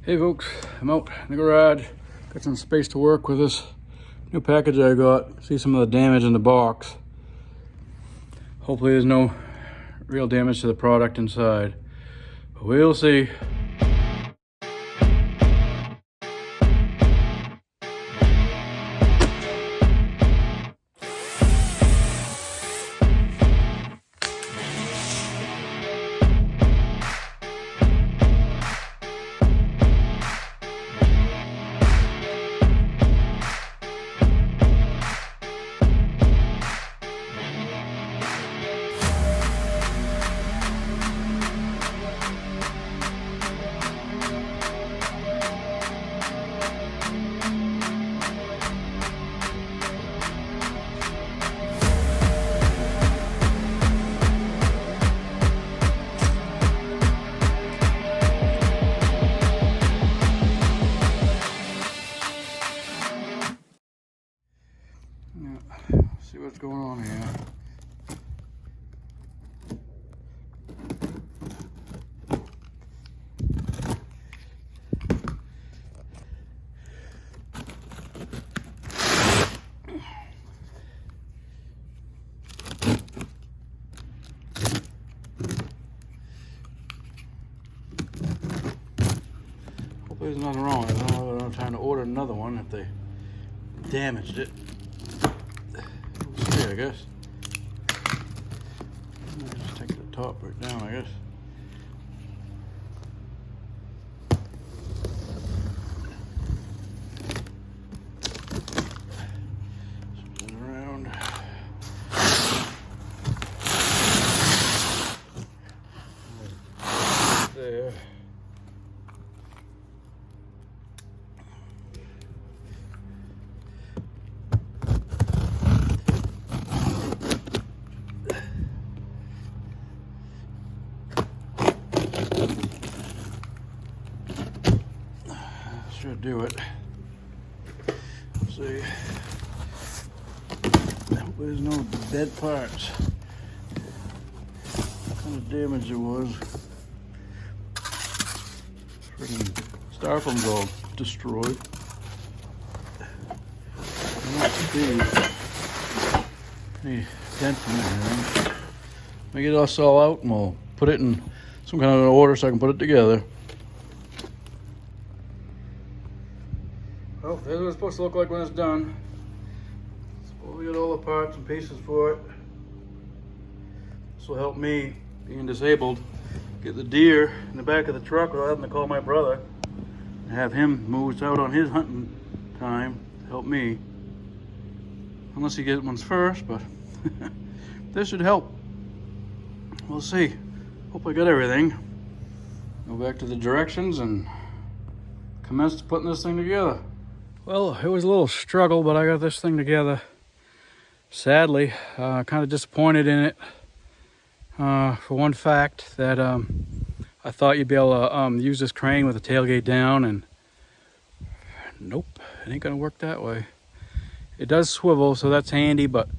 Hey folks, I'm out in the garage. Got some space to work with this new package I got. See some of the damage in the box. Hopefully there's no real damage to the product inside. But we'll see. See what's going on here. Hopefully there's nothing wrong. I don't know if I'm trying to order another one if they damaged it. We'll see, I guess. Just take the top right down, I guess. Spin around. There. Should do it. Let's see. There's no dead parts. What kind of damage it was. Freaking styrofoam's all destroyed. Not any dent in there. Make it all out and we'll put it in some kind of an order so I can put it together. Well, there's what it's supposed to look like when it's done. So we got all the parts and pieces for it. This will help me, being disabled, get the deer in the back of the truck without having to call my brother and have him moved out on his hunting time to help me. Unless he gets ones first, but this should help. We'll see. Hope I got everything. Go back to the directions and commence putting this thing together. Well, it was a little struggle, but I got this thing together. Sadly, kind of disappointed in it. For one fact that I thought you'd be able to use this crane with the tailgate down, and nope, it ain't gonna work that way. It does swivel, so that's handy, but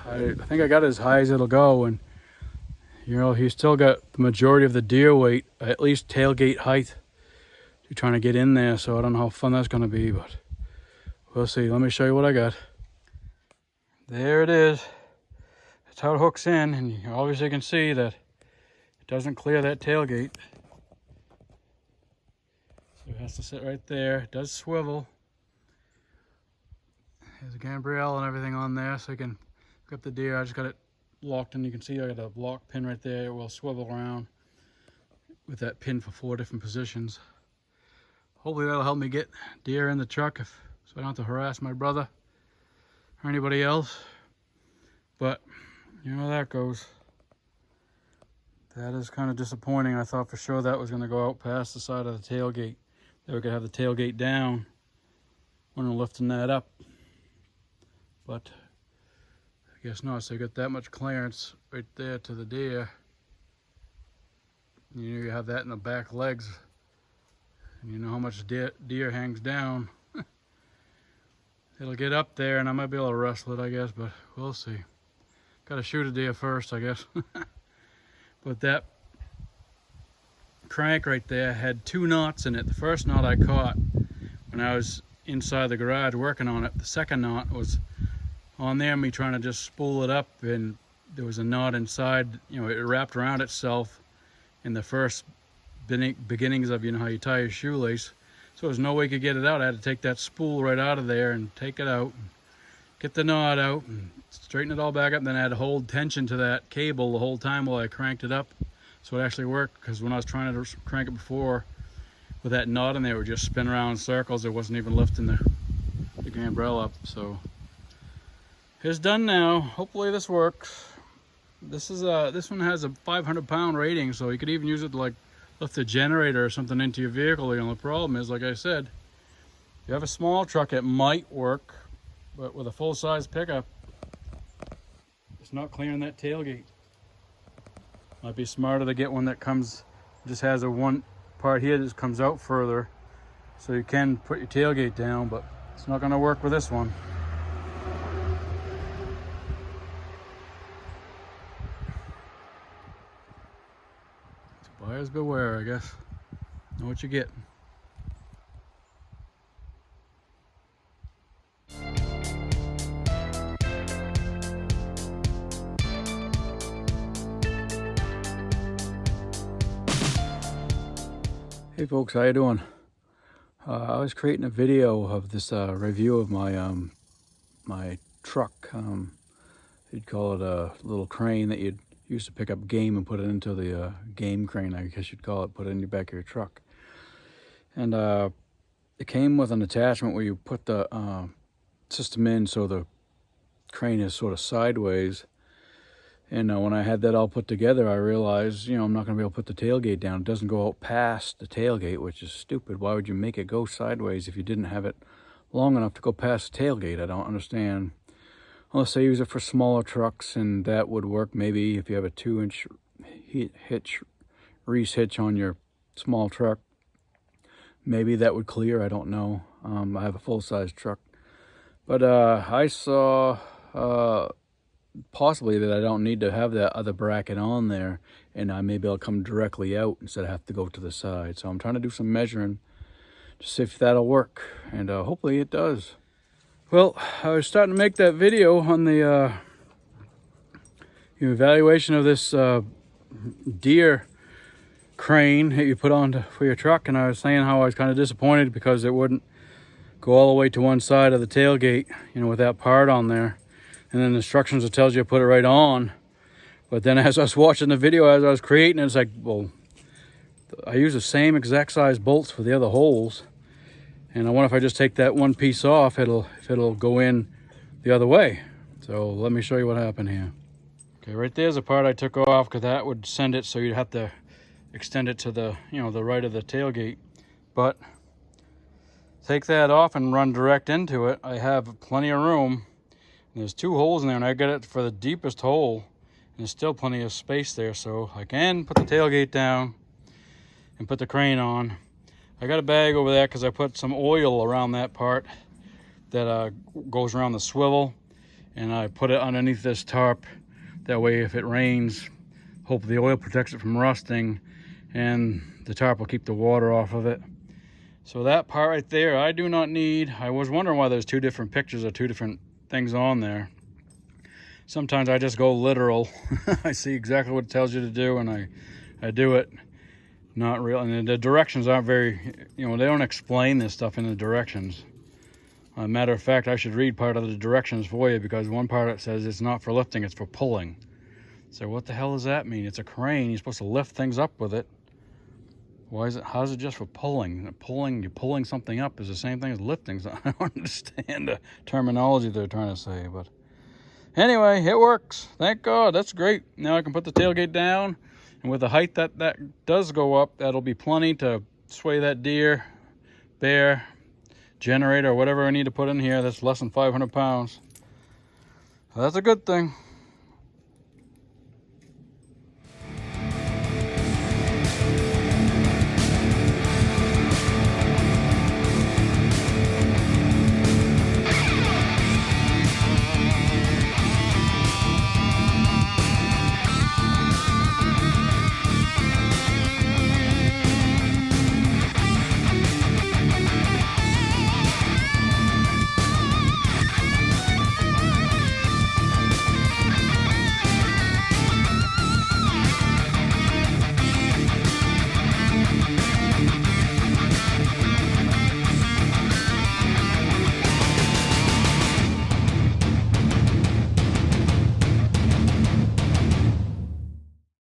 I think I got it as high as it'll go, and you know, he's still got the majority of the deer weight, at least tailgate height. You're trying to get in there, so I don't know how fun that's going to be, but we'll see. Let me show you what I got. There it is. That's how it hooks in, and you obviously can see that it doesn't clear that tailgate. So it has to sit right there. It does swivel. There's a gambrel and everything on there, so you can pick up the deer. I just got it locked, and you can see I got a lock pin right there. It will swivel around with that pin for 4 different positions. Hopefully that'll help me get deer in the truck so I don't have to harass my brother or anybody else. But you know how that goes. That is kind of disappointing. I thought for sure that was going to go out past the side of the tailgate. That we could have the tailgate down when I'm lifting that up. But I guess not. So you got that much clearance right there to the deer. You have that in the back legs. And you know how much deer hangs down. It'll get up there and I might be able to wrestle it, I guess, but we'll see. Got to shoot a deer first, I guess. But that crank right there had 2 knots in it. The first knot I caught when I was inside the garage working on it. The second knot was on there, me trying to just spool it up, and there was a knot inside. You know, it wrapped around itself in the first beginnings of, you know, how you tie your shoelace. So there was no way you could get it out. I had to take that spool right out of there and take it out, and get the knot out, and straighten it all back up. And then I had to hold tension to that cable the whole time while I cranked it up, so it actually worked. Because when I was trying to crank it before with that knot in there, it would just spin around in circles. It wasn't even lifting the gambrel up. So it's done now. Hopefully this works. This one has a 500-pound rating, so you could even use it to like lift a generator or something into your vehicle. The only problem is, like I said, if you have a small truck, it might work, but with a full-size pickup, it's not clearing that tailgate. Might be smarter to get one that just has a one part here that just comes out further, so you can put your tailgate down, but it's not going to work with this one. Buyers beware, I guess. Know what you get. Hey folks, how you doing? I was creating a video of this review of my my truck. You'd call it a little crane that you'd use to pick up game and put it into the game crane, I guess you'd call it, put it in the back of your truck. And it came with an attachment where you put the system in so the crane is sort of sideways. And when I had that all put together, I realized, you know, I'm not going to be able to put the tailgate down. It doesn't go out past the tailgate, which is stupid. Why would you make it go sideways if you didn't have it long enough to go past the tailgate? I don't understand. Unless they use it for smaller trucks, and that would work maybe if you have a 2-inch Reese hitch on your small truck. Maybe that would clear, I don't know. I have a full-size truck. But I saw possibly that I don't need to have that other bracket on there, and maybe I'll come directly out instead of have to go to the side. So I'm trying to do some measuring to see if that'll work, and hopefully it does. Well, I was starting to make that video on the evaluation of this deer crane that you put on for your truck, and I was saying how I was kind of disappointed because it wouldn't go all the way to one side of the tailgate, you know, with that part on there. And then the instructions, it tells you to put it right on. But then as I was watching the video, as I was creating it, it's like, well, I use the same exact size bolts for the other holes. And I wonder if I just take that one piece off, it'll go in the other way. So let me show you what happened here. Okay, right there's a part I took off because that would send it so you'd have to extend it to the, you know, the right of the tailgate. But take that off and run direct into it. I have plenty of room. There's 2 holes in there, and I got it for the deepest hole, and there's still plenty of space there, so I can put the tailgate down and put the crane on. I got a bag over there because I put some oil around that part that goes around the swivel, and I put it underneath this tarp. That way, if it rains, hopefully the oil protects it from rusting, and the tarp will keep the water off of it. So that part right there, I do not need. I was wondering why there's 2 different pictures of 2 different things on there. Sometimes I just go literal. I see exactly what it tells you to do, and I do it. Not real, and the directions aren't very, you know, they don't explain this stuff in the directions. Matter of fact, I should read part of the directions for you, because one part it says it's not for lifting, it's for pulling. So what the hell does that mean? It's a crane, you're supposed to lift things up with it. Why is it, how's it just for pulling? You're pulling something up is the same thing as lifting. So I don't understand the terminology they're trying to say, but anyway, it works. Thank God, that's great. Now I can put the tailgate down, and with the height that does go up, that'll be plenty to sway that deer, bear, generator, or whatever I need to put in here that's less than 500 pounds. That's a good thing.